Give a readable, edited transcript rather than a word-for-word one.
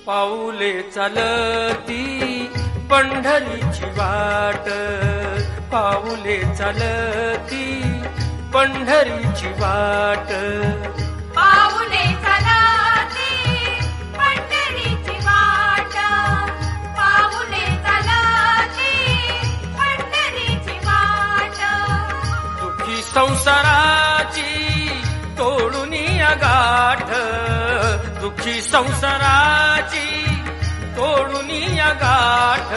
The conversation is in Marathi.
पाऊले चालती पंढरीची वाट, पाऊले चालती पंढरीची वाट, पाऊले चालती पंढरीची वाट, पाऊले चालती पंढरीची वाट. दुखी संसाराची तोडून गाठ, दुखी संसाराची तोडून गाठ,